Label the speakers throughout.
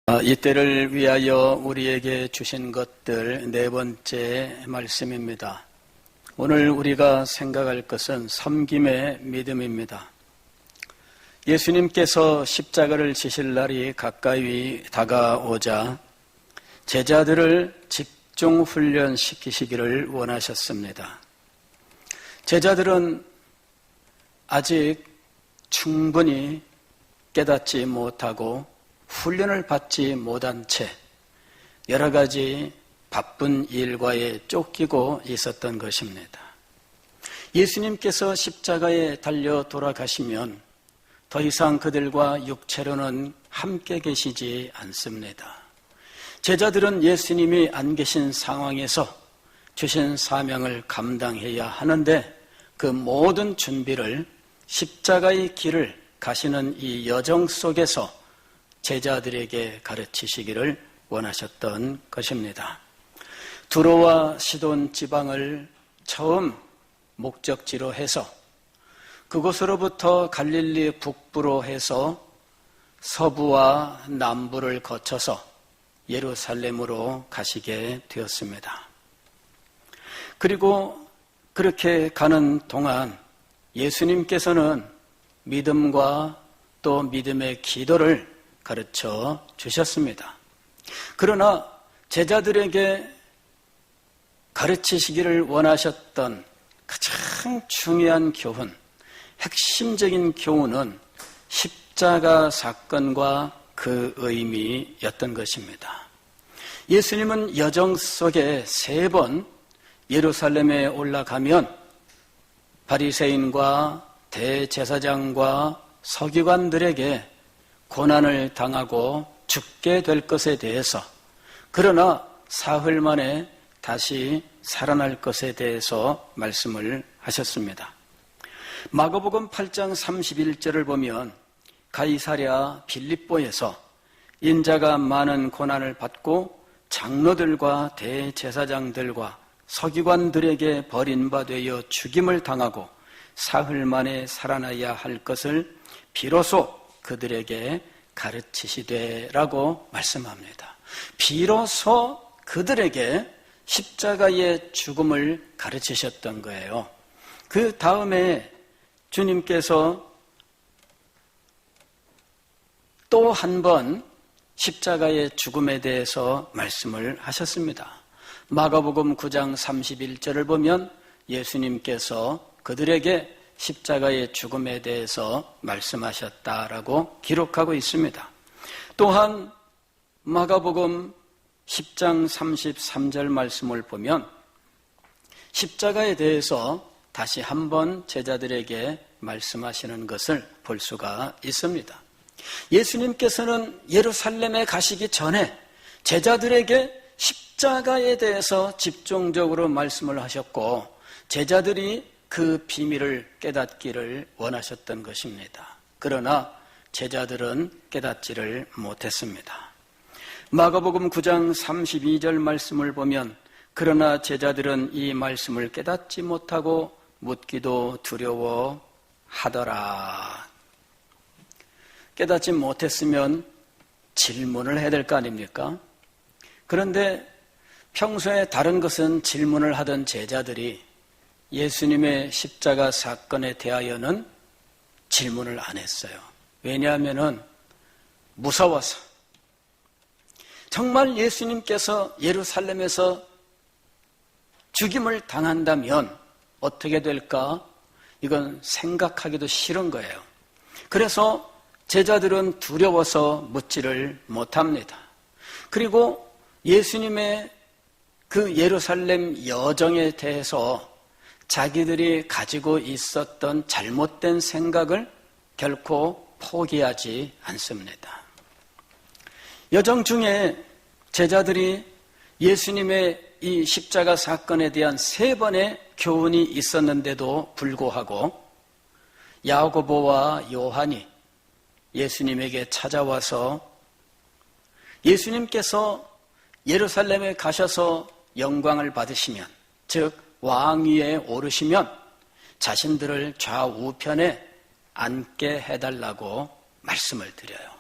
Speaker 1: 이때를 위하여 우리에게 주신 것들 네 번째 말씀입니다. 오늘 우리가 생각할 것은 섬김의 믿음입니다. 예수님께서 십자가를 지실 날이 가까이 다가오자 제자들을 집중 훈련시키시기를 원하셨습니다. 제자들은 아직 충분히 깨닫지 못하고 훈련을 받지 못한 채 여러 가지 바쁜 일과에 쫓기고 있었던 것입니다. 예수님께서 십자가에 달려 돌아가시면 더 이상 그들과 육체로는 함께 계시지 않습니다. 제자들은 예수님이 안 계신 상황에서 주신 사명을 감당해야 하는데 그 모든 준비를 십자가의 길을 가시는 이 여정 속에서 제자들에게 가르치시기를 원하셨던 것입니다. 두로와 시돈 지방을 처음 목적지로 해서 그곳으로부터 갈릴리 북부로 해서 서부와 남부를 거쳐서 예루살렘으로 가시게 되었습니다. 그리고 그렇게 가는 동안 예수님께서는 믿음과 또 믿음의 기도를 가르쳐 주셨습니다. 그러나 제자들에게 가르치시기를 원하셨던 가장 중요한 교훈, 핵심적인 교훈은 십자가 사건과 그 의미였던 것입니다. 예수님은 여정 속에 3번 예루살렘에 올라가면 바리새인과 대제사장과 서기관들에게 고난을 당하고 죽게 될 것에 대해서, 그러나 사흘 만에 다시 살아날 것에 대해서 말씀을 하셨습니다. 마가복음 8장 31절을 보면 가이사랴 빌립보에서 인자가 많은 고난을 받고 장로들과 대제사장들과 서기관들에게 버림받아 죽임을 당하고 사흘 만에 살아나야 할 것을 비로소 그들에게 가르치시되라고 말씀합니다. 비로소 그들에게 십자가의 죽음을 가르치셨던 거예요. 그 다음에 주님께서 또 한 번 십자가의 죽음에 대해서 말씀을 하셨습니다. 마가복음 9장 31절을 보면 예수님께서 그들에게 십자가의 죽음에 대해서 말씀하셨다라고 기록하고 있습니다. 또한 마가복음 10장 33절 말씀을 보면 십자가에 대해서 다시 한번 제자들에게 말씀하시는 것을 볼 수가 있습니다. 예수님께서는 예루살렘에 가시기 전에 제자들에게 십자가에 대해서 집중적으로 말씀을 하셨고 제자들이 그 비밀을 깨닫기를 원하셨던 것입니다. 그러나 제자들은 깨닫지를 못했습니다. 마가복음 9장 32절 말씀을 보면 그러나 제자들은 이 말씀을 깨닫지 못하고 묻기도 두려워하더라. 깨닫지 못했으면 질문을 해야 될 거 아닙니까? 그런데 평소에 다른 것은 질문을 하던 제자들이 예수님의 십자가 사건에 대하여는 질문을 안 했어요. 왜냐하면 무서워서. 정말 예수님께서 예루살렘에서 죽임을 당한다면 어떻게 될까? 이건 생각하기도 싫은 거예요. 그래서 제자들은 두려워서 묻지를 못합니다. 그리고 예수님의 그 예루살렘 여정에 대해서 자기들이 가지고 있었던 잘못된 생각을 결코 포기하지 않습니다. 여정 중에 제자들이 예수님의 이 십자가 사건에 대한 3번의 교훈이 있었는데도 불구하고 야고보와 요한이 예수님에게 찾아와서 예수님께서 예루살렘에 가셔서 영광을 받으시면, 즉 왕위에 오르시면 자신들을 좌우편에 앉게 해달라고 말씀을 드려요.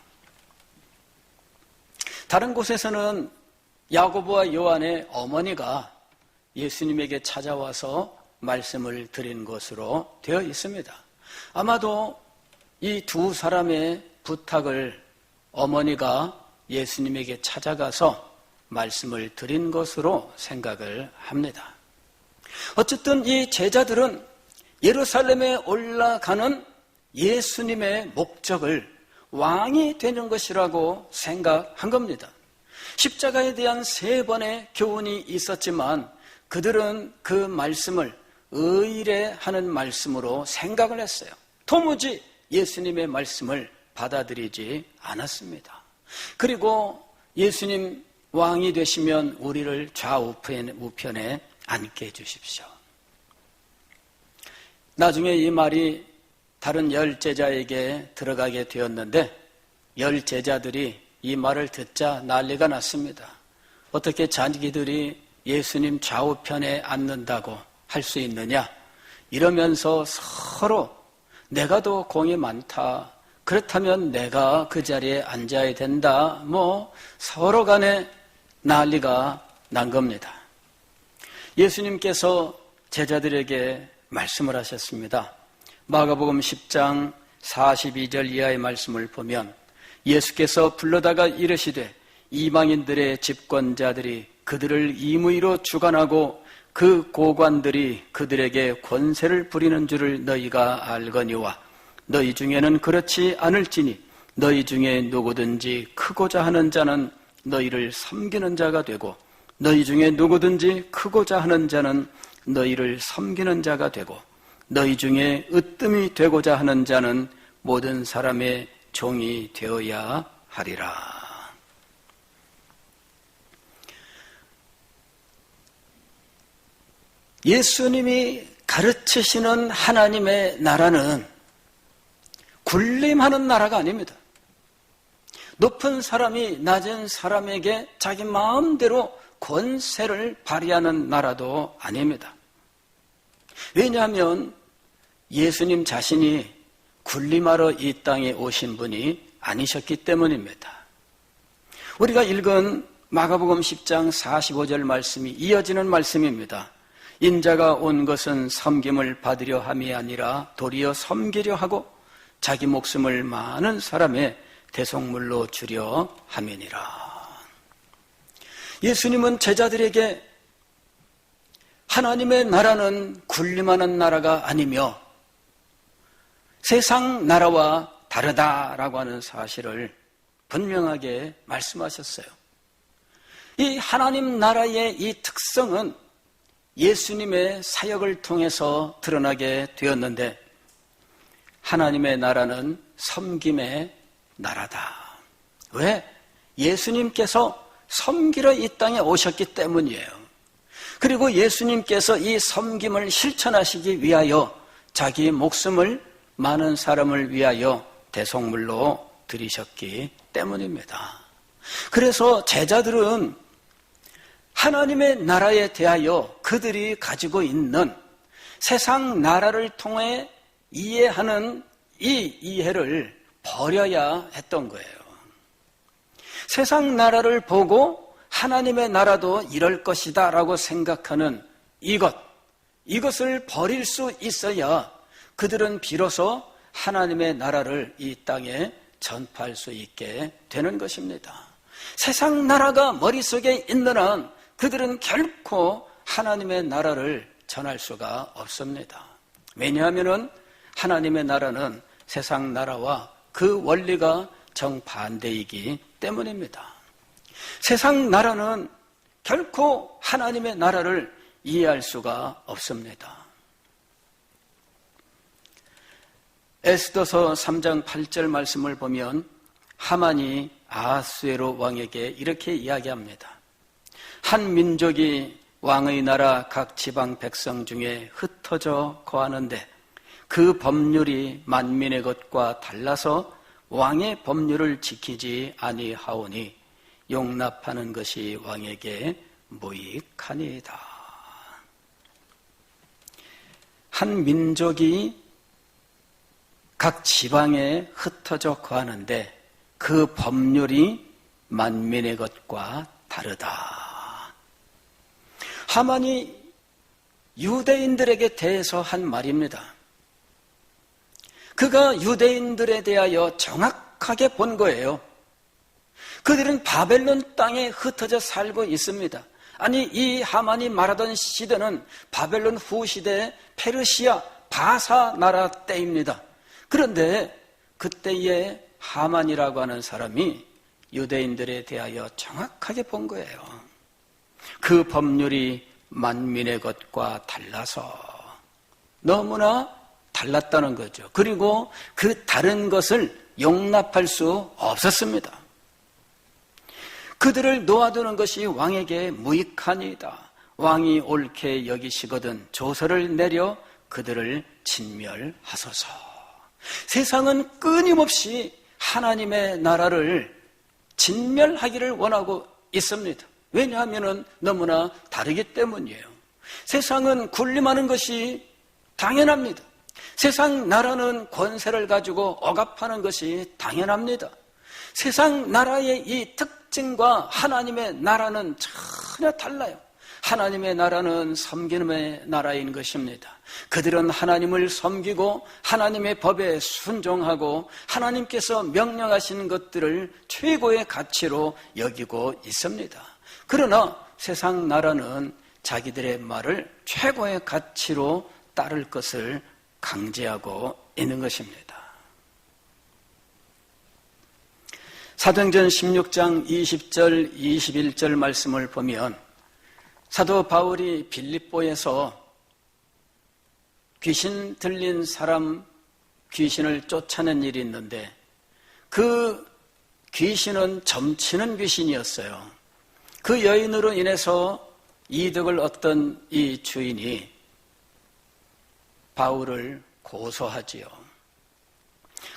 Speaker 1: 다른 곳에서는 야고보와 요한의 어머니가 예수님에게 찾아와서 말씀을 드린 것으로 되어 있습니다. 아마도 이 두 사람의 부탁을 어머니가 예수님에게 찾아가서 말씀을 드린 것으로 생각을 합니다. 어쨌든 이 제자들은 예루살렘에 올라가는 예수님의 목적을 왕이 되는 것이라고 생각한 겁니다. 십자가에 대한 3번의 교훈이 있었지만 그들은 그 말씀을 의례하는 말씀으로 생각을 했어요. 도무지 예수님의 말씀을 받아들이지 않았습니다. 그리고 예수님 왕이 되시면 우리를 좌우편에 앉게 해주십시오. 나중에 이 말이 다른 10제자에게 들어가게 되었는데 10제자들이 이 말을 듣자 난리가 났습니다. 어떻게 자기들이 예수님 좌우편에 앉는다고 할 수 있느냐? 이러면서 서로 내가 더 공이 많다. 그렇다면 내가 그 자리에 앉아야 된다. 서로 간에 난리가 난 겁니다. 예수님께서 제자들에게 말씀을 하셨습니다. 마가복음 10장 42절 이하의 말씀을 보면 예수께서 불러다가 이르시되 이방인들의 집권자들이 그들을 임의로 주관하고 그 고관들이 그들에게 권세를 부리는 줄을 너희가 알거니와 너희 중에는 그렇지 않을지니 너희 중에 누구든지 크고자 하는 자는 너희를 섬기는 자가 되고 너희 중에 누구든지 크고자 하는 자는 너희를 섬기는 자가 되고 너희 중에 으뜸이 되고자 하는 자는 모든 사람의 종이 되어야 하리라. 예수님이 가르치시는 하나님의 나라는 군림하는 나라가 아닙니다. 높은 사람이 낮은 사람에게 자기 마음대로 권세를 발휘하는 나라도 아닙니다. 왜냐하면 예수님 자신이 군림하러 이 땅에 오신 분이 아니셨기 때문입니다. 우리가 읽은 마가복음 10장 45절 말씀이 이어지는 말씀입니다. 인자가 온 것은 섬김을 받으려 함이 아니라 도리어 섬기려 하고 자기 목숨을 많은 사람의 대속물로 주려 함이니라. 예수님은 제자들에게 하나님의 나라는 군림하는 나라가 아니며 세상 나라와 다르다라고 하는 사실을 분명하게 말씀하셨어요. 이 하나님 나라의 이 특성은 예수님의 사역을 통해서 드러나게 되었는데 하나님의 나라는 섬김의 나라다. 왜? 예수님께서 섬기러 이 땅에 오셨기 때문이에요. 그리고 예수님께서 이 섬김을 실천하시기 위하여 자기 목숨을 많은 사람을 위하여 대속물로 드리셨기 때문입니다. 그래서 제자들은 하나님의 나라에 대하여 그들이 가지고 있는 세상 나라를 통해 이해하는 이 이해를 버려야 했던 거예요. 세상 나라를 보고 하나님의 나라도 이럴 것이다 라고 생각하는 이것을 버릴 수 있어야 그들은 비로소 하나님의 나라를 이 땅에 전파할 수 있게 되는 것입니다. 세상 나라가 머릿속에 있는 한 그들은 결코 하나님의 나라를 전할 수가 없습니다. 왜냐하면 하나님의 나라는 세상 나라와 그 원리가 정반대이기 때문입니다. 세상 나라는 결코 하나님의 나라를 이해할 수가 없습니다. 에스더서 3장 8절 말씀을 보면 하만이 아하스웨로 왕에게 이렇게 이야기합니다. 한 민족이 왕의 나라 각 지방 백성 중에 흩어져 거하는데 그 법률이 만민의 것과 달라서 왕의 법률을 지키지 아니하오니 용납하는 것이 왕에게 무익하니이다. 한 민족이 각 지방에 흩어져 거하는데 그 법률이 만민의 것과 다르다. 하만이 유대인들에게 대해서 한 말입니다. 그가 유대인들에 대하여 정확하게 본 거예요. 그들은 바벨론 땅에 흩어져 살고 있습니다. 아니, 이 하만이 말하던 시대는 바벨론 후 시대 페르시아 바사 나라 때입니다. 그런데 그때의 하만이라고 하는 사람이 유대인들에 대하여 정확하게 본 거예요. 그 법률이 만민의 것과 달라서 너무나 달랐다는 거죠. 그리고 그 다른 것을 용납할 수 없었습니다. 그들을 놓아두는 것이 왕에게 무익하니이다. 왕이 옳게 여기시거든 조서를 내려 그들을 진멸하소서. 세상은 끊임없이 하나님의 나라를 진멸하기를 원하고 있습니다. 왜냐하면 너무나 다르기 때문이에요. 세상은 군림하는 것이 당연합니다. 세상 나라는 권세를 가지고 억압하는 것이 당연합니다. 세상 나라의 이 특징과 하나님의 나라는 전혀 달라요. 하나님의 나라는 섬기는 나라인 것입니다. 그들은 하나님을 섬기고 하나님의 법에 순종하고 하나님께서 명령하신 것들을 최고의 가치로 여기고 있습니다. 그러나 세상 나라는 자기들의 말을 최고의 가치로 따를 것을 강제하고 있는 것입니다. 사도행전 16장 20절 21절 말씀을 보면 사도 바울이 빌립보에서 귀신 들린 사람 귀신을 쫓아낸 일이 있는데 그 귀신은 점치는 귀신이었어요. 그 여인으로 인해서 이득을 얻던 이 주인이 바울을 고소하지요.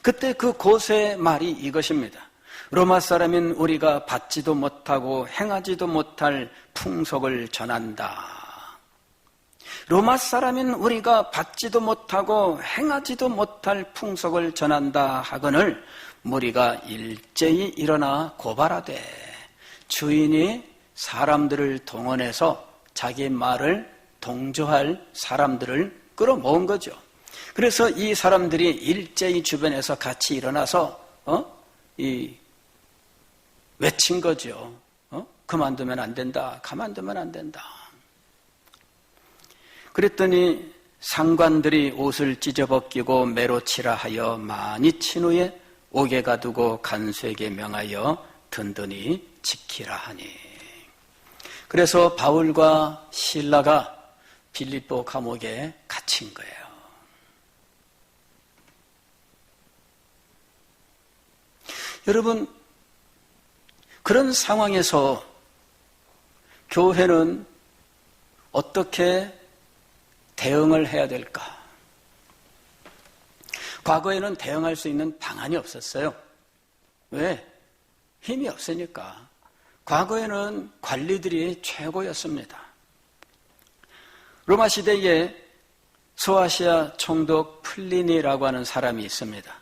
Speaker 1: 그때 그 고소의 말이 이것입니다. 로마 사람인 우리가 받지도 못하고 행하지도 못할 풍속을 전한다. 로마 사람인 우리가 받지도 못하고 행하지도 못할 풍속을 전한다 하거늘 무리가 일제히 일어나 고발하되 주인이 사람들을 동원해서 자기 말을 동조할 사람들을 끌어모은 거죠. 그래서 이 사람들이 일제히 주변에서 같이 일어나서 외친 거죠. 그만두면 안 된다. 가만두면 안 된다. 그랬더니 상관들이 옷을 찢어벗기고 매로 치라 하여 많이 친 후에 옥에 가두고 간수에게 명하여 든든히 지키라 하니. 그래서 바울과 실라가 빌립보 감옥에 갇힌 거예요. 여러분, 그런 상황에서 교회는 어떻게 대응을 해야 될까? 과거에는 대응할 수 있는 방안이 없었어요. 왜? 힘이 없으니까. 과거에는 관리들이 최고였습니다. 로마 시대에 소아시아 총독 플리니라고 하는 사람이 있습니다.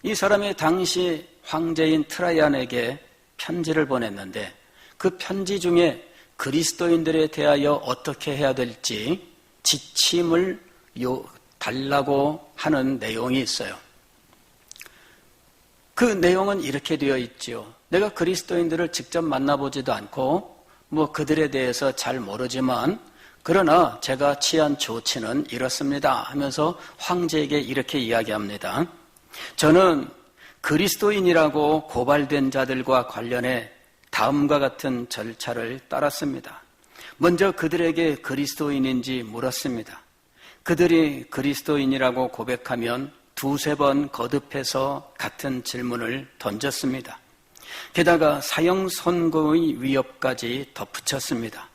Speaker 1: 이 사람이 당시 황제인 트라이안에게 편지를 보냈는데 그 편지 중에 그리스도인들에 대하여 어떻게 해야 될지 지침을 달라고 하는 내용이 있어요. 그 내용은 이렇게 되어 있죠. 내가 그리스도인들을 직접 만나보지도 않고 그들에 대해서 잘 모르지만 그러나 제가 취한 조치는 이렇습니다 하면서 황제에게 이렇게 이야기합니다. 저는 그리스도인이라고 고발된 자들과 관련해 다음과 같은 절차를 따랐습니다. 먼저 그들에게 그리스도인인지 물었습니다. 그들이 그리스도인이라고 고백하면 두세 번 거듭해서 같은 질문을 던졌습니다. 게다가 사형 선고의 위협까지 덧붙였습니다.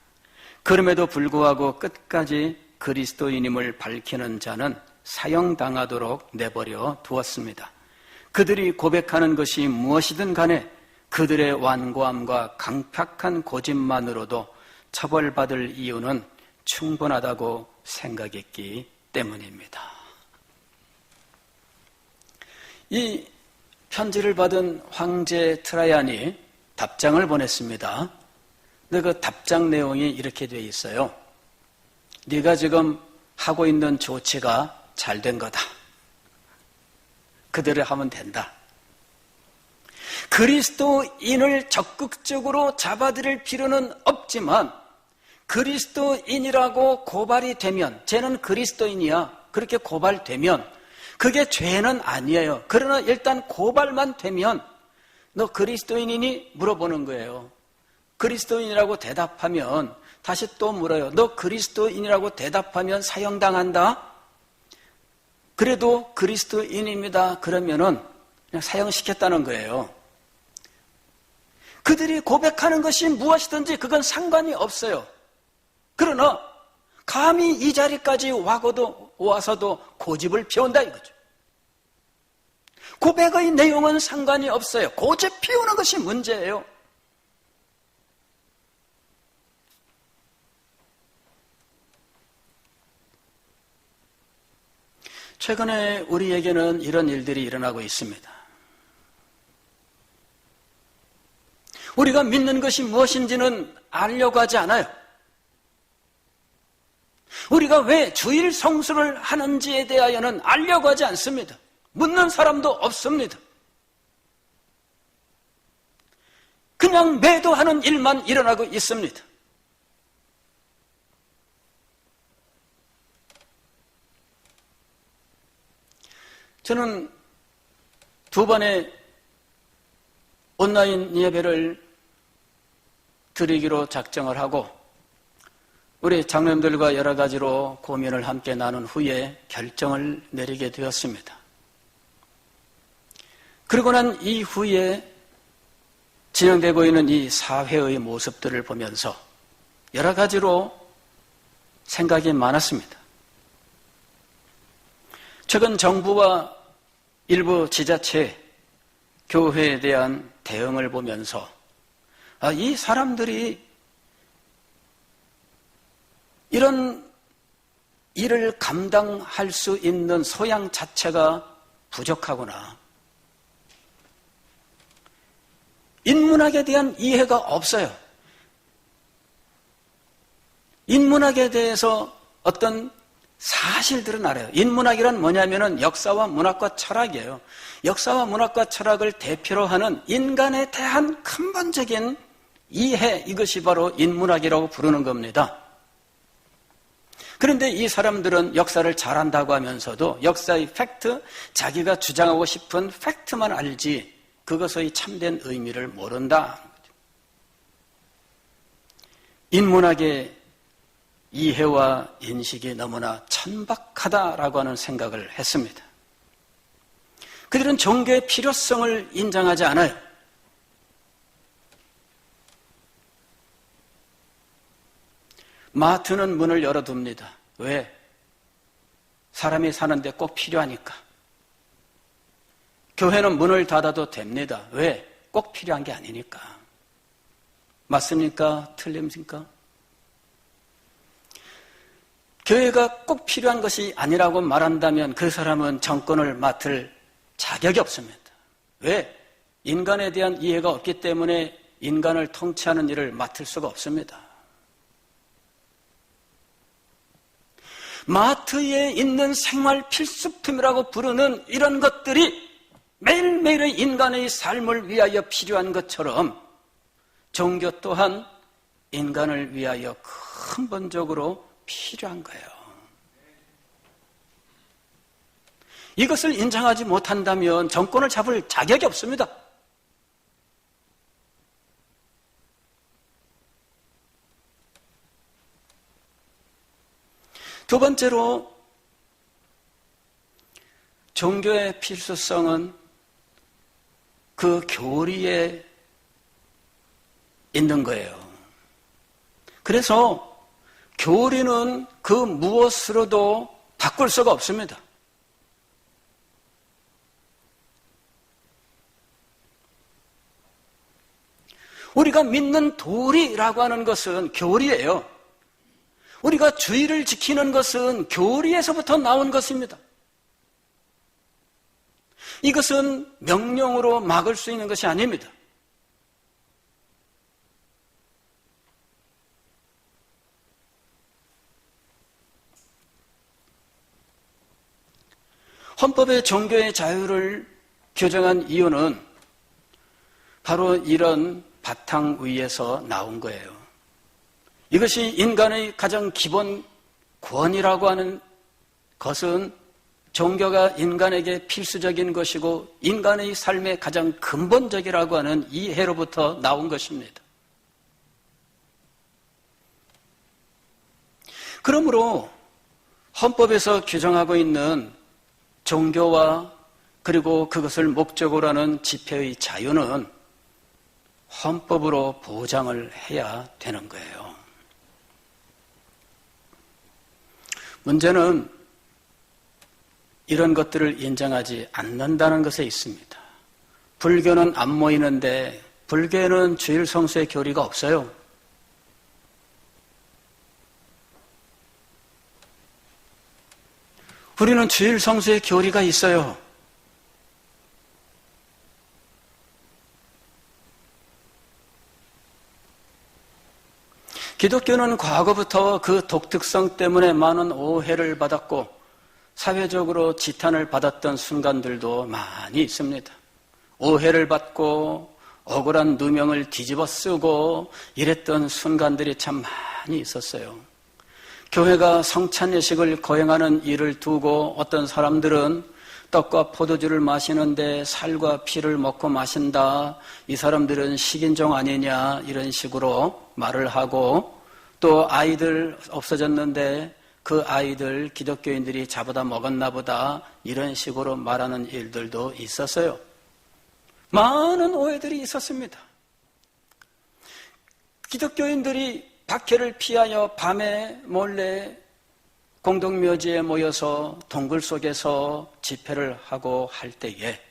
Speaker 1: 그럼에도 불구하고 끝까지 그리스도인임을 밝히는 자는 사형당하도록 내버려 두었습니다. 그들이 고백하는 것이 무엇이든 간에 그들의 완고함과 강팍한 고집만으로도 처벌받을 이유는 충분하다고 생각했기 때문입니다. 이 편지를 받은 황제 트라이안이 답장을 보냈습니다. 근데 그 답장 내용이 이렇게 되어 있어요. 네가 지금 하고 있는 조치가 잘된 거다. 그대로 하면 된다. 그리스도인을 적극적으로 잡아들일 필요는 없지만 그리스도인이라고 고발이 되면, 쟤는 그리스도인이야, 그렇게 고발되면 그게 죄는 아니에요. 그러나 일단 고발만 되면 너 그리스도인이니? 물어보는 거예요. 그리스도인이라고 대답하면 다시 또 물어요. 너 그리스도인이라고 대답하면 사형당한다? 그래도 그리스도인입니다. 그러면은 그냥 사형시켰다는 거예요. 그들이 고백하는 것이 무엇이든지 그건 상관이 없어요. 그러나 감히 이 자리까지 와서도 고집을 피운다 이거죠. 고백의 내용은 상관이 없어요. 고집 피우는 것이 문제예요. 최근에 우리에게는 이런 일들이 일어나고 있습니다. 우리가 믿는 것이 무엇인지는 알려고 하지 않아요. 우리가 왜 주일 성수를 하는지에 대하여는 알려고 하지 않습니다. 묻는 사람도 없습니다. 그냥 매도하는 일만 일어나고 있습니다. 저는 2번의 온라인 예배를 드리기로 작정을 하고 우리 장로님들과 여러 가지로 고민을 함께 나눈 후에 결정을 내리게 되었습니다. 그러고 난 이후에 진행되고 있는 이 사회의 모습들을 보면서 여러 가지로 생각이 많았습니다. 최근 정부와 일부 지자체, 교회에 대한 대응을 보면서 이 사람들이 이런 일을 감당할 수 있는 소양 자체가 부족하구나. 인문학에 대한 이해가 없어요. 인문학에 대해서 어떤 사실들은 알아요. 인문학이란 뭐냐면은 역사와 문학과 철학이에요. 역사와 문학과 철학을 대표로 하는 인간에 대한 근본적인 이해, 이것이 바로 인문학이라고 부르는 겁니다. 그런데 이 사람들은 역사를 잘한다고 하면서도 역사의 팩트, 자기가 주장하고 싶은 팩트만 알지 그것의 참된 의미를 모른다. 인문학의 이해와 인식이 너무나 천박하다라고 하는 생각을 했습니다. 그들은 종교의 필요성을 인정하지 않아요. 마트는 문을 열어둡니다. 왜? 사람이 사는데 꼭 필요하니까. 교회는 문을 닫아도 됩니다. 왜? 꼭 필요한 게 아니니까. 맞습니까? 틀립니까? 교회가 꼭 필요한 것이 아니라고 말한다면 그 사람은 정권을 맡을 자격이 없습니다. 왜? 인간에 대한 이해가 없기 때문에 인간을 통치하는 일을 맡을 수가 없습니다. 마트에 있는 생활 필수품이라고 부르는 이런 것들이 매일매일의 인간의 삶을 위하여 필요한 것처럼 종교 또한 인간을 위하여 근본적으로 필요한 거예요. 이것을 인정하지 못한다면 정권을 잡을 자격이 없습니다. 두 번째로 종교의 필수성은 그 교리에 있는 거예요. 그래서 교리는 그 무엇으로도 바꿀 수가 없습니다. 우리가 믿는 도리라고 하는 것은 교리예요. 우리가 주의를 지키는 것은 교리에서부터 나온 것입니다. 이것은 명령으로 막을 수 있는 것이 아닙니다. 헌법의 종교의 자유를 규정한 이유는 바로 이런 바탕 위에서 나온 거예요. 이것이 인간의 가장 기본 권이라고 하는 것은 종교가 인간에게 필수적인 것이고 인간의 삶의 가장 근본적이라고 하는 이해로부터 나온 것입니다. 그러므로 헌법에서 규정하고 있는 종교와 그리고 그것을 목적으로 하는 집회의 자유는 헌법으로 보장을 해야 되는 거예요. 문제는 이런 것들을 인정하지 않는다는 것에 있습니다. 불교는 안 모이는데 불교에는 주일 성수의 교리가 없어요. 우리는 주일 성수의 교리가 있어요. 기독교는 과거부터 그 독특성 때문에 많은 오해를 받았고 사회적으로 지탄을 받았던 순간들도 많이 있습니다. 오해를 받고 억울한 누명을 뒤집어 쓰고 이랬던 순간들이 참 많이 있었어요. 교회가 성찬 예식을 거행하는 일을 두고 어떤 사람들은 떡과 포도주를 마시는데 살과 피를 먹고 마신다. 이 사람들은 식인종 아니냐 이런 식으로 말을 하고 또 아이들 없어졌는데 그 아이들 기독교인들이 잡아다 먹었나 보다 이런 식으로 말하는 일들도 있었어요. 많은 오해들이 있었습니다. 기독교인들이 박해를 피하여 밤에 몰래 공동묘지에 모여서 동굴 속에서 집회를 하고 할 때에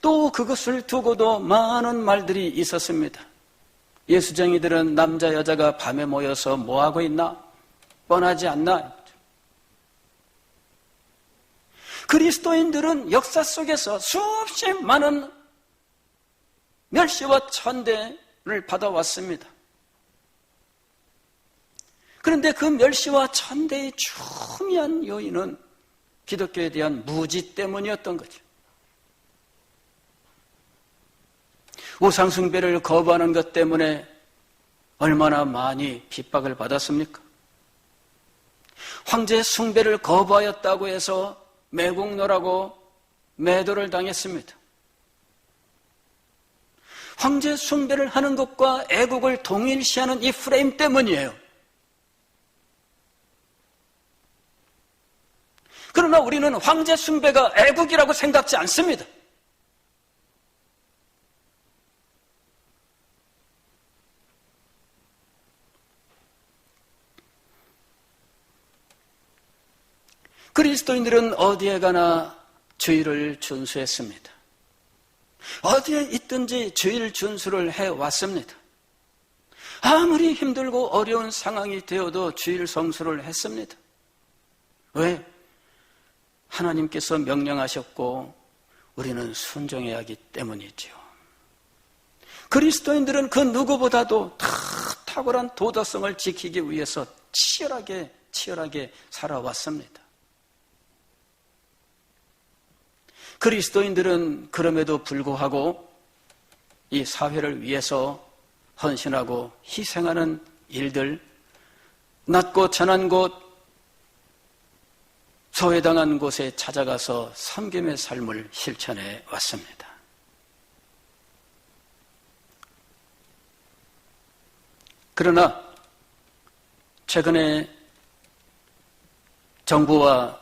Speaker 1: 또 그것을 두고도 많은 말들이 있었습니다. 예수쟁이들은 남자 여자가 밤에 모여서 뭐하고 있나? 뻔하지 않나? 그리스도인들은 역사 속에서 수없이 많은 멸시와 천대를 받아왔습니다. 그런데 그 멸시와 천대의 중요한 요인은 기독교에 대한 무지 때문이었던 거죠. 우상숭배를 거부하는 것 때문에 얼마나 많이 핍박을 받았습니까? 황제 숭배를 거부하였다고 해서 매국노라고 매도를 당했습니다. 황제 숭배를 하는 것과 애국을 동일시하는 이 프레임 때문이에요. 그러나 우리는 황제 숭배가 애국이라고 생각지 않습니다. 그리스도인들은 어디에 가나 주의를 준수했습니다. 어디에 있든지 주일 준수를 해왔습니다. 아무리 힘들고 어려운 상황이 되어도 주일 성수를 했습니다. 왜? 하나님께서 명령하셨고 우리는 순종해야 하기 때문이죠. 그리스도인들은 그 누구보다도 다 탁월한 도덕성을 지키기 위해서 치열하게 살아왔습니다. 그리스도인들은 그럼에도 불구하고 이 사회를 위해서 헌신하고 희생하는 일들, 낮고 전한 곳, 소외당한 곳에 찾아가서 섬김의 삶을 실천해 왔습니다. 그러나 최근에 정부와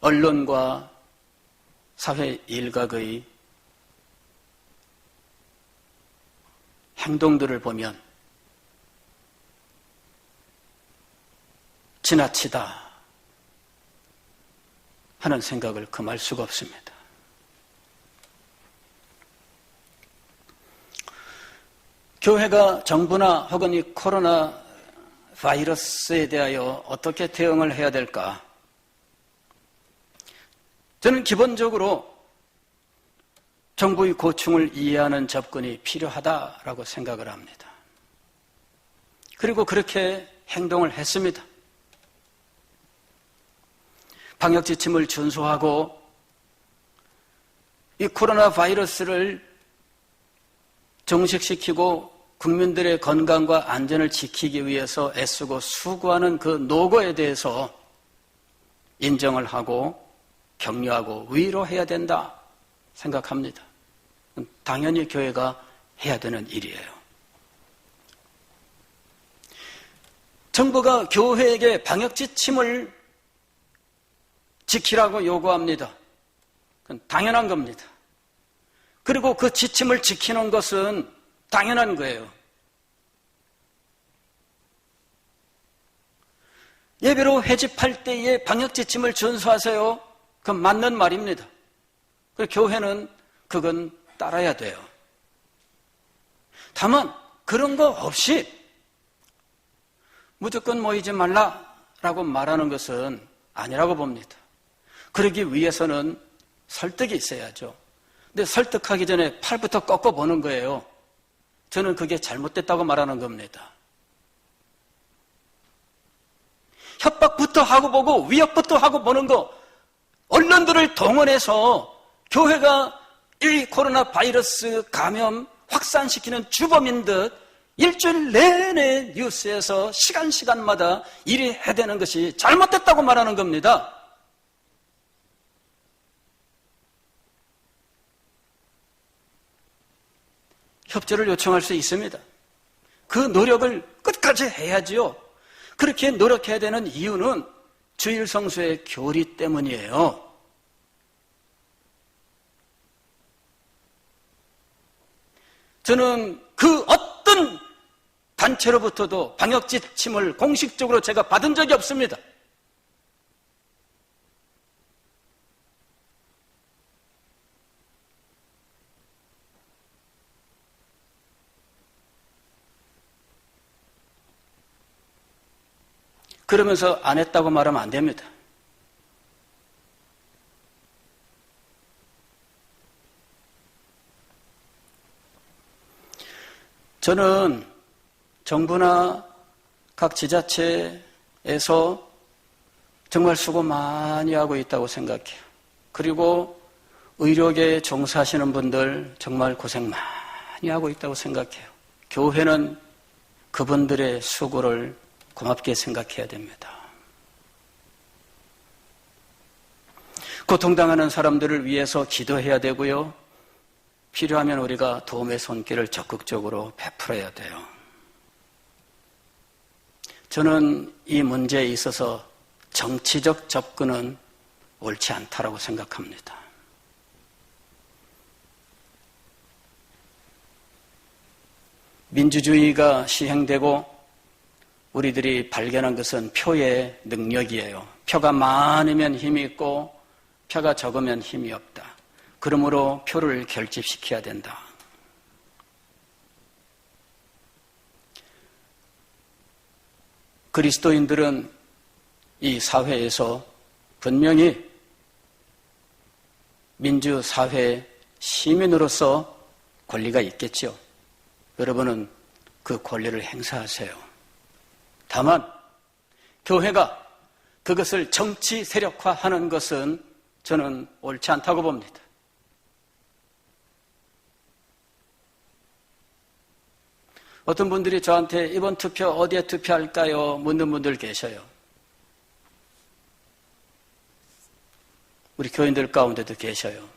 Speaker 1: 언론과 사회 일각의 행동들을 보면 지나치다 하는 생각을 금할 수가 없습니다. 교회가 정부나 혹은 이 코로나 바이러스에 대하여 어떻게 대응을 해야 될까? 저는 기본적으로 정부의 고충을 이해하는 접근이 필요하다라고 생각을 합니다. 그리고 그렇게 행동을 했습니다. 방역 지침을 준수하고 이 코로나 바이러스를 종식시키고 국민들의 건강과 안전을 지키기 위해서 애쓰고 수고하는 그 노고에 대해서 인정을 하고 격려하고 위로해야 된다 생각합니다. 당연히 교회가 해야 되는 일이에요. 정부가 교회에게 방역 지침을 지키라고 요구합니다. 그건 당연한 겁니다. 그리고 그 지침을 지키는 것은 당연한 거예요. 예배로 회집할 때에 방역 지침을 준수하세요. 그건 맞는 말입니다. 그리고 교회는 그건 따라야 돼요. 다만 그런 거 없이 무조건 모이지 말라라고 말하는 것은 아니라고 봅니다. 그러기 위해서는 설득이 있어야죠. 근데 설득하기 전에 팔부터 꺾어보는 거예요. 저는 그게 잘못됐다고 말하는 겁니다. 협박부터 하고 보고 위협부터 하고 보는 거, 언론들을 동원해서 교회가 이 코로나 바이러스 감염 확산시키는 주범인 듯 일주일 내내 뉴스에서 시간마다 일이 해대는 것이 잘못됐다고 말하는 겁니다. 협조를 요청할 수 있습니다. 그 노력을 끝까지 해야지요. 그렇게 노력해야 되는 이유는 주일 성수의 교리 때문이에요. 저는 그 어떤 단체로부터도 방역 지침을 공식적으로 제가 받은 적이 없습니다. 그러면서 안 했다고 말하면 안 됩니다. 저는 정부나 각 지자체에서 정말 수고 많이 하고 있다고 생각해요. 그리고 의료계에 종사하시는 분들 정말 고생 많이 하고 있다고 생각해요. 교회는 그분들의 수고를 고맙게 생각해야 됩니다. 고통당하는 사람들을 위해서 기도해야 되고요. 필요하면 우리가 도움의 손길을 적극적으로 베풀어야 돼요. 저는 이 문제에 있어서 정치적 접근은 옳지 않다고 생각합니다. 민주주의가 시행되고 우리들이 발견한 것은 표의 능력이에요. 표가 많으면 힘이 있고 표가 적으면 힘이 없다. 그러므로 표를 결집시켜야 된다. 그리스도인들은 이 사회에서 분명히 민주사회 시민으로서 권리가 있겠죠. 여러분은 그 권리를 행사하세요. 다만 교회가 그것을 정치 세력화하는 것은 저는 옳지 않다고 봅니다. 어떤 분들이 저한테 이번 투표 어디에 투표할까요? 묻는 분들 계셔요. 우리 교인들 가운데도 계셔요.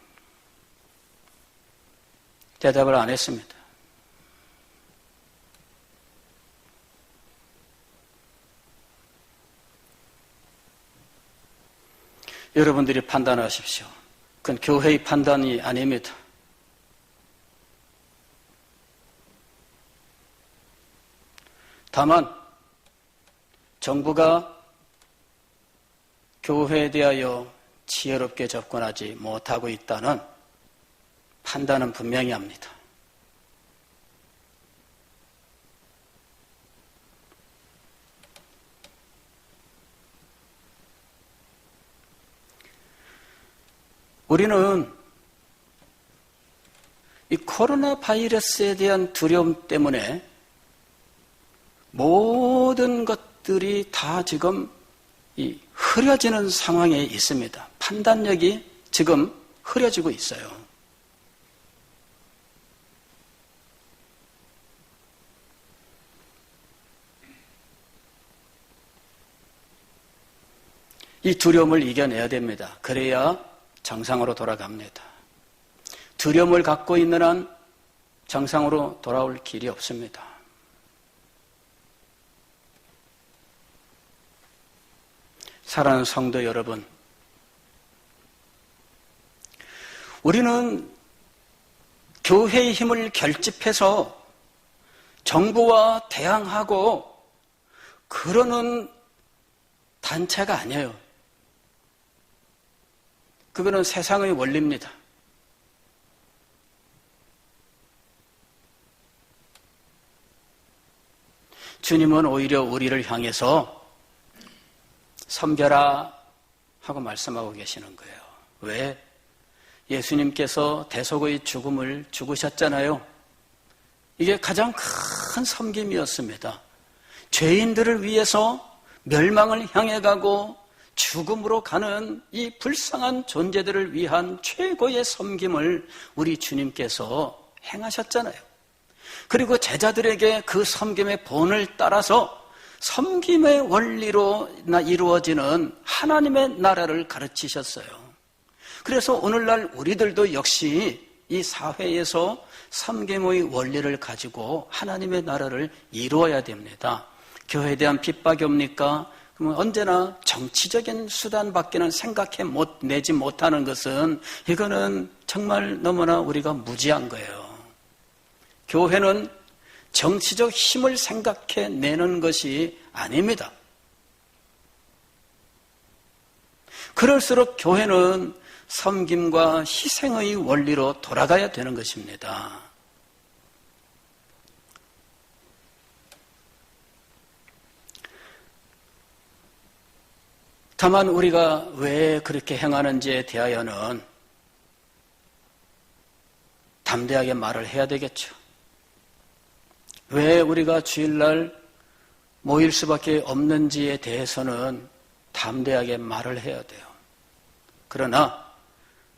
Speaker 1: 대답을 안 했습니다. 여러분들이 판단하십시오. 그건 교회의 판단이 아닙니다. 다만 정부가 교회에 대하여 지혜롭게 접근하지 못하고 있다는 판단은 분명히 합니다. 우리는 이 코로나 바이러스에 대한 두려움 때문에 모든 것들이 다 지금 이 흐려지는 상황에 있습니다. 판단력이 지금 흐려지고 있어요. 이 두려움을 이겨내야 됩니다. 그래야 정상으로 돌아갑니다. 두려움을 갖고 있는 한 정상으로 돌아올 길이 없습니다. 사랑하는 성도 여러분, 우리는 교회의 힘을 결집해서 정부와 대항하고 그러는 단체가 아니에요. 그거는 세상의 원리입니다. 주님은 오히려 우리를 향해서 섬겨라 하고 말씀하고 계시는 거예요. 왜? 예수님께서 대속의 죽음을 죽으셨잖아요. 이게 가장 큰 섬김이었습니다. 죄인들을 위해서 멸망을 향해 가고 죽음으로 가는 이 불쌍한 존재들을 위한 최고의 섬김을 우리 주님께서 행하셨잖아요. 그리고 제자들에게 그 섬김의 본을 따라서 섬김의 원리로 이루어지는 하나님의 나라를 가르치셨어요. 그래서 오늘날 우리들도 역시 이 사회에서 섬김의 원리를 가지고 하나님의 나라를 이루어야 됩니다. 교회에 대한 핍박이 옵니까? 그러면 언제나 정치적인 수단밖에는 내지 못하는 것은 이거는 정말 너무나 우리가 무지한 거예요. 교회는 정치적 힘을 생각해내는 것이 아닙니다. 그럴수록 교회는 섬김과 희생의 원리로 돌아가야 되는 것입니다. 다만 우리가 왜 그렇게 행하는지에 대하여는 담대하게 말을 해야 되겠죠. 왜 우리가 주일날 모일 수밖에 없는지에 대해서는 담대하게 말을 해야 돼요. 그러나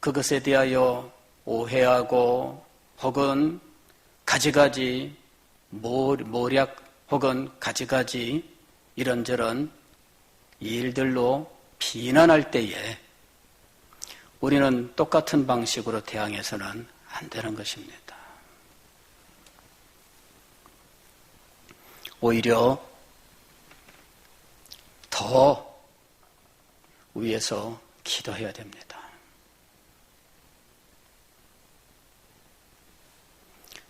Speaker 1: 그것에 대하여 오해하고 혹은 가지가지 모략 혹은 가지가지 이런저런 일들로 비난할 때에 우리는 똑같은 방식으로 대항해서는 안 되는 것입니다. 오히려 더 위에서 기도해야 됩니다.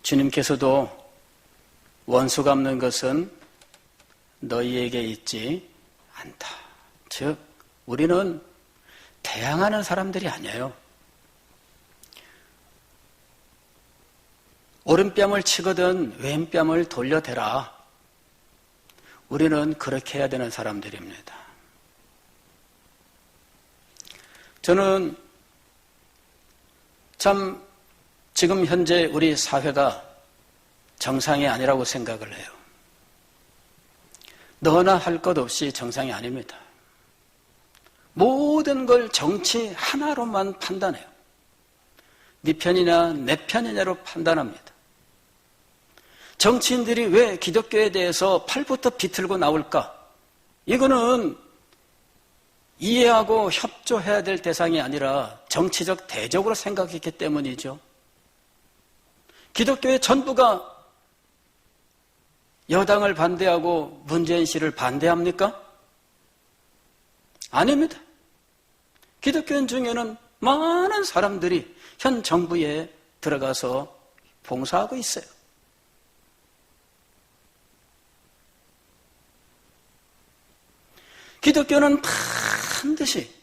Speaker 1: 주님께서도 원수 갚는 것은 너희에게 있지 않다. 즉, 우리는 대항하는 사람들이 아니에요. 오른뺨을 치거든 왼뺨을 돌려대라. 우리는 그렇게 해야 되는 사람들입니다. 저는 참 지금 현재 우리 사회가 정상이 아니라고 생각을 해요. 너나 할 것 없이 정상이 아닙니다. 모든 걸 정치 하나로만 판단해요. 네 편이냐 내 편이냐로 판단합니다. 정치인들이 왜 기독교에 대해서 팔부터 비틀고 나올까? 이거는 이해하고 협조해야 될 대상이 아니라 정치적 대적으로 생각했기 때문이죠. 기독교의 전부가 여당을 반대하고 문재인 씨를 반대합니까? 아닙니다. 기독교인 중에는 많은 사람들이 현 정부에 들어가서 봉사하고 있어요. 기독교는 반드시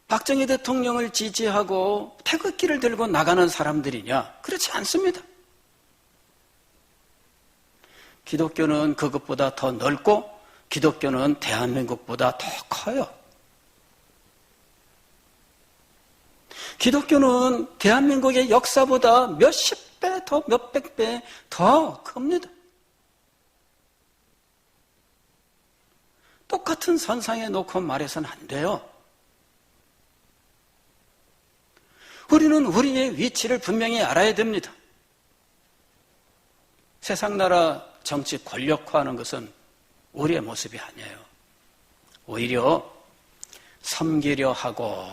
Speaker 1: 박정희 대통령을 지지하고 태극기를 들고 나가는 사람들이냐? 그렇지 않습니다. 기독교는 그것보다 더 넓고 기독교는 대한민국보다 더 커요. 기독교는 대한민국의 역사보다 몇십 배 더, 몇백 배 더 큽니다. 똑같은 같은 선상에 놓고 말해서는 안 돼요. 우리는 우리의 위치를 분명히 알아야 됩니다. 세상 나라 정치 권력화하는 것은 우리의 모습이 아니에요. 오히려 섬기려 하고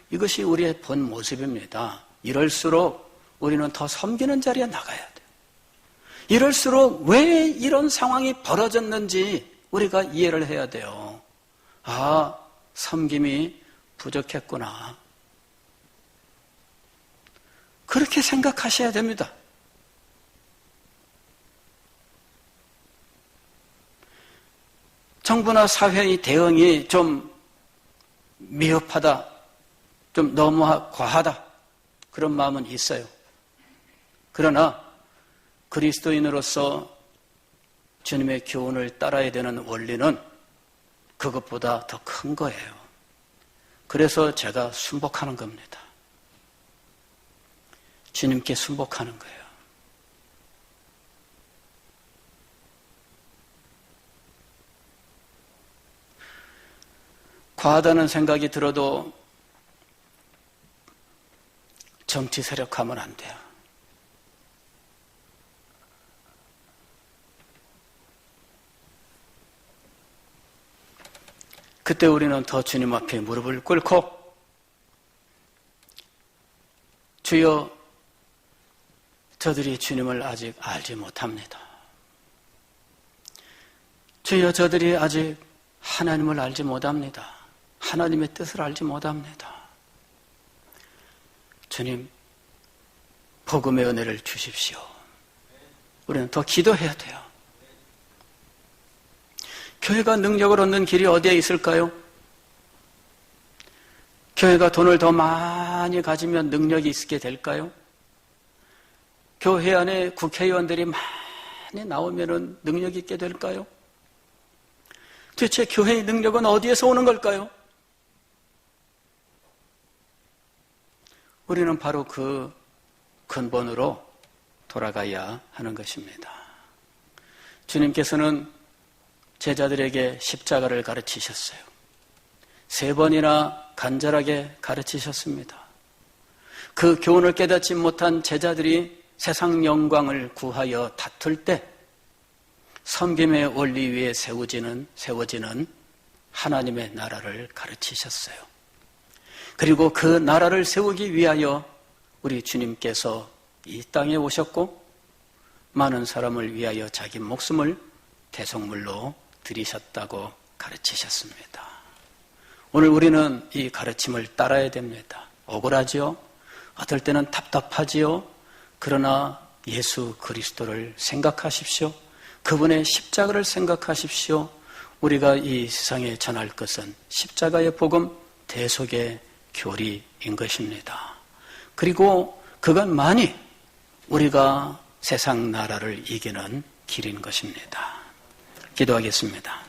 Speaker 1: 이것이 우리의 본 모습입니다. 이럴수록 우리는 더 섬기는 자리에 나가야 돼요. 이럴수록 왜 이런 상황이 벌어졌는지 우리가 이해를 해야 돼요. 아, 섬김이 부족했구나. 그렇게 생각하셔야 됩니다. 정부나 사회의 대응이 좀 미흡하다, 좀 너무 과하다, 그런 마음은 있어요. 그러나 그리스도인으로서 주님의 교훈을 따라야 되는 원리는 그것보다 더 큰 거예요. 그래서 제가 순복하는 겁니다. 주님께 순복하는 거예요. 과하다는 생각이 들어도 정치 세력하면 안 돼요. 그때 우리는 더 주님 앞에 무릎을 꿇고 주여, 저들이 주님을 아직 알지 못합니다. 주여, 저들이 아직 하나님을 알지 못합니다. 하나님의 뜻을 알지 못합니다. 주님, 복음의 은혜를 주십시오. 우리는 더 기도해야 돼요. 교회가 능력을 얻는 길이 어디에 있을까요? 교회가 돈을 더 많이 가지면 능력이 있게 될까요? 교회 안에 국회의원들이 많이 나오면 능력이 있게 될까요? 도대체 교회의 능력은 어디에서 오는 걸까요? 우리는 바로 그 근본으로 돌아가야 하는 것입니다. 주님께서는 제자들에게 십자가를 가르치셨어요. 3번이나 간절하게 가르치셨습니다. 그 교훈을 깨닫지 못한 제자들이 세상 영광을 구하여 다툴 때 섬김의 원리 위에 세워지는 하나님의 나라를 가르치셨어요. 그리고 그 나라를 세우기 위하여 우리 주님께서 이 땅에 오셨고 많은 사람을 위하여 자기 목숨을 대속물로 드리셨다고 가르치셨습니다. 오늘 우리는 이 가르침을 따라야 됩니다. 억울하지요? 어떨 때는 답답하지요? 그러나 예수 그리스도를 생각하십시오. 그분의 십자가를 생각하십시오. 우리가 이 세상에 전할 것은 십자가의 복음, 대속의 교리인 것입니다. 그리고 그것만이 우리가 세상 나라를 이기는 길인 것입니다. 기도하겠습니다.